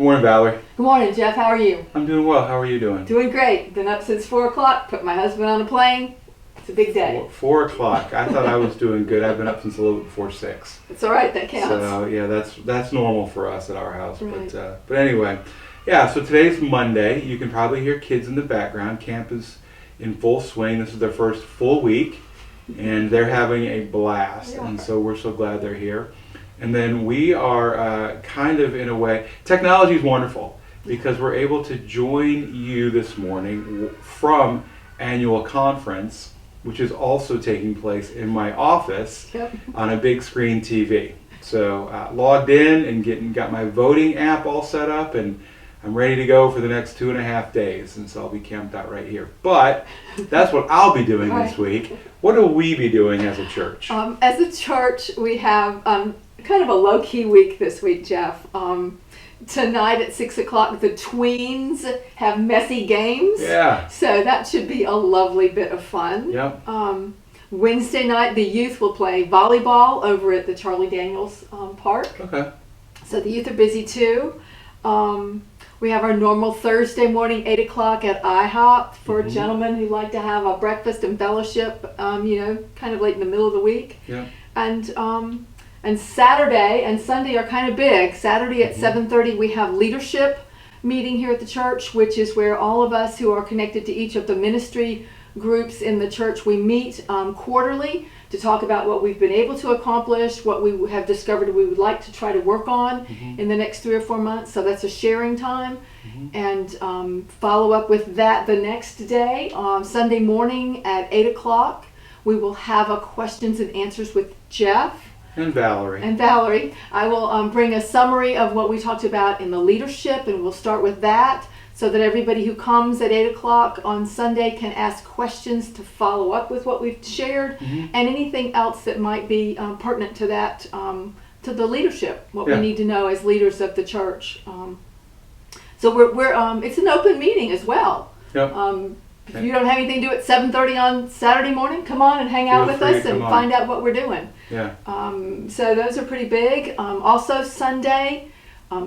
Good morning, Valerie. Good morning, Jeff. How are you? I'm doing well. How are you doing? Doing great. Been up since 4 o'clock, put my husband on a plane. It's a big day. 4 o'clock. I thought I was doing good. I've been up since a little bit before 6. It's all right. That counts. So, yeah, that's normal for us at our house. Right. But anyway, yeah, so today's Monday. You can probably hear kids in the background. Camp is in full swing. This is their first full week, and they're having a blast. And so we're so glad they're here. And then we are kind of, in a way, technology is wonderful because we're able to join you this morning from annual conference, which is also taking place in my office on a big screen TV. So logged in and got my voting app all set up, and I'm ready to go for the next 2.5 days, and so I'll be camped out right here. But that's what I'll be doing this week. What will we be doing as a church? As a church, we have kind of a low-key week this week, Jeff. Tonight at 6 o'clock, the tweens have messy games. Yeah. So that should be a lovely bit of fun. Yep. Wednesday night, the youth will play volleyball over at the Charlie Daniels Park. Okay. So the youth are busy too. We have our normal Thursday morning, 8 o'clock at IHOP for gentlemen who like to have a breakfast and fellowship, kind of late in the middle of the week. Yeah. And Saturday and Sunday are kind of big. Saturday at 7:30 we have leadership meeting here at the church, which is where all of us who are connected to each of the ministry groups in the church, we meet quarterly to talk about what we've been able to accomplish, what we have discovered we would like to try to work on in the next 3 or 4 months. So that's a sharing time. And follow up with that the next day. On Sunday morning at 8 o'clock, we will have a questions and answers with Jeff. And Valerie. I will bring a summary of what we talked about in the leadership, and we'll start with that so that everybody who comes at 8 o'clock on Sunday can ask questions to follow up with what we've shared and anything else that might be pertinent to that, to the leadership, what we need to know as leaders of the church. So we're it's an open meeting as well. Yep. If you don't have anything to do at 7:30 on Saturday morning, come on and hang out with us and find out what we're doing. Yeah. So those are pretty big. Also Sunday,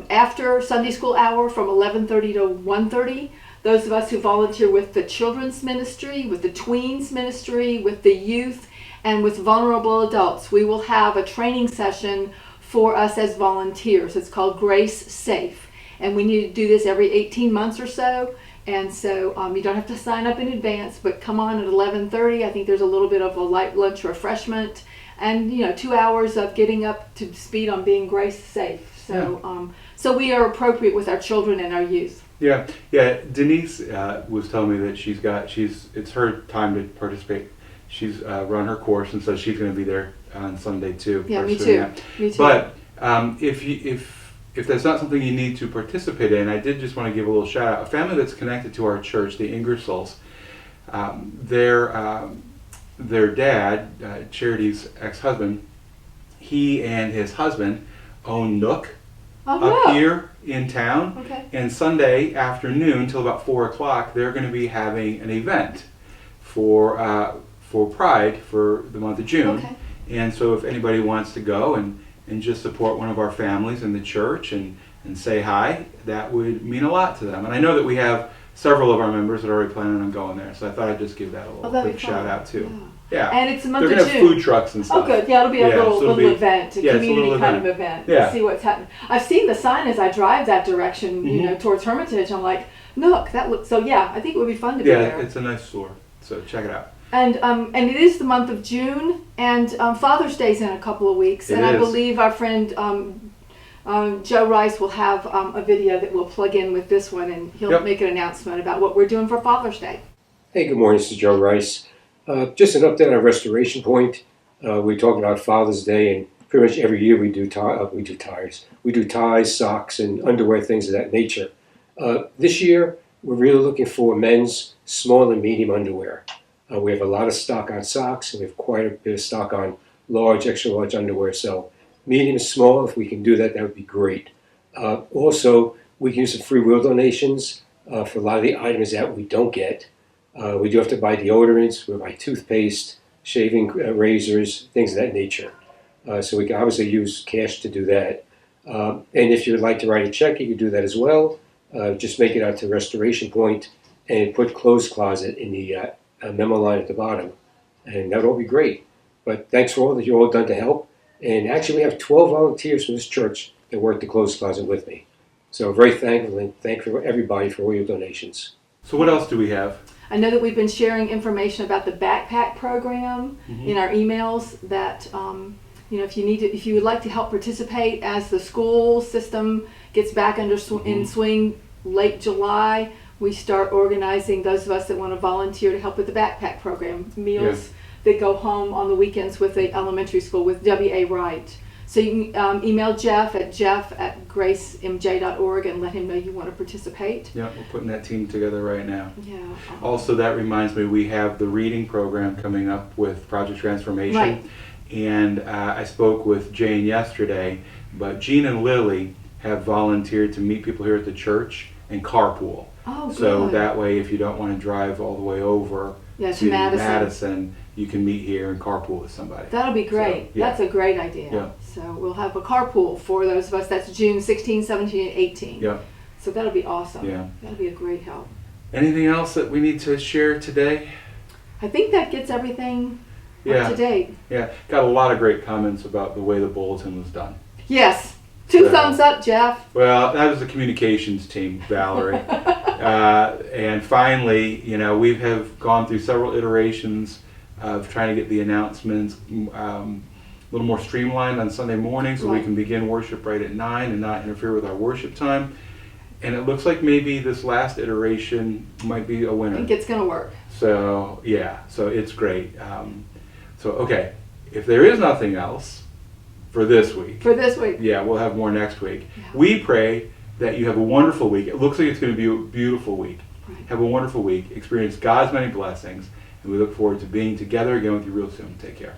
after Sunday school hour from 11:30 to 1:30, those of us who volunteer with the children's ministry, with the tweens ministry, with the youth, and with vulnerable adults, we will have a training session for us as volunteers. It's called Grace Safe. And we need to do this every 18 months or so. And so you don't have to sign up in advance, but come on at 11:30. I think there's a little bit of a light lunch refreshment, and 2 hours of getting up to speed on being Grace Safe. So so we are appropriate with our children and our youth. Yeah. Denise was telling me that it's her time to participate. She's run her course, and so she's going to be there on Sunday too. Yeah, me too. Me too. But if that's not something you need to participate in, I did just want to give a little shout out. A family that's connected to our church, the Ingersolls, their dad, Charity's ex-husband, he and his husband own Nook up here in town. Okay. And Sunday afternoon till about 4 o'clock, they're going to be having an event for Pride for the month of June. Okay. And so if anybody wants to go and just support one of our families in the church and say hi, that would mean a lot to them. And I know that we have several of our members that are already planning on going there, so I thought I'd just give that a little quick shout out too. Yeah. And it's the month of June. They're going to have food trucks and stuff. Oh, good. Yeah, it'll be a little event, a community kind of event. Yeah. To see what's happening. I've seen the sign as I drive that direction, towards Hermitage. I'm like, Nook, that looks so. Yeah, I think it would be fun to be there. Yeah, it's a nice store. So check it out. And it is the month of June, and Father's Day's in a couple of weeks, and I believe our friend Joe Rice will have a video that we'll plug in with this one, and he'll make an announcement about what we're doing for Father's Day. Hey, good morning. This is Joe Rice. Just an update on Restoration Point. We talked about Father's Day, and pretty much every year we do ties. We do ties, socks, and underwear, things of that nature. This year, we're really looking for men's small and medium underwear. We have a lot of stock on socks, and we have quite a bit of stock on large, extra large underwear. So medium and small, if we can do that, that would be great. Also, we can use some free will donations for a lot of the items that we don't get. We do have to buy deodorants, we buy toothpaste, shaving razors, things of that nature. So we can obviously use cash to do that. And if you would like to write a check, you can do that as well. Just make it out to Restoration Point and put clothes closet in the memo line at the bottom. And that would all be great. But thanks for all that you've all done to help. And actually, we have 12 volunteers from this church that work the clothes closet with me. So very thankful, and thankful everybody for all your donations. So what else do we have? I know that we've been sharing information about the backpack program in our emails. That if you would like to help participate as the school system gets back in swing late July, we start organizing those of us that want to volunteer to help with the backpack program, meals that go home on the weekends with the elementary school with W.A. Wright. So you can email Jeff at gracemj.org and let him know you want to participate. Yeah, we're putting that team together right now. Yeah. Also, that reminds me, we have the reading program coming up with Project Transformation. Right. And I spoke with Jane yesterday, but Jean and Lily have volunteered to meet people here at the church and carpool. Oh, good. So that way, if you don't want to drive all the way over to Madison, you can meet here and carpool with somebody. That'll be great. So, yeah. That's a great idea. Yeah. So we'll have a carpool for those of us. That's June 16, 17, and 18. Yeah. So that'll be awesome. Yeah. That'll be a great help. Anything else that we need to share today? I think that gets everything up to date. Yeah. Got a lot of great comments about the way the bulletin was done. Yes. Two thumbs up, Jeff. Well, that was the communications team, Valerie. And finally, we have gone through several iterations of trying to get the announcements a little more streamlined on Sunday morning so we can begin worship right at 9 and not interfere with our worship time. And it looks like maybe this last iteration might be a winner. I think it's going to work. So, so it's great. Okay, if there is nothing else for this week. Yeah, we'll have more next week. Yeah. We pray that you have a wonderful week. It looks like it's going to be a beautiful week. Right. Have a wonderful week. Experience God's many blessings. And we look forward to being together again with you real soon. Take care.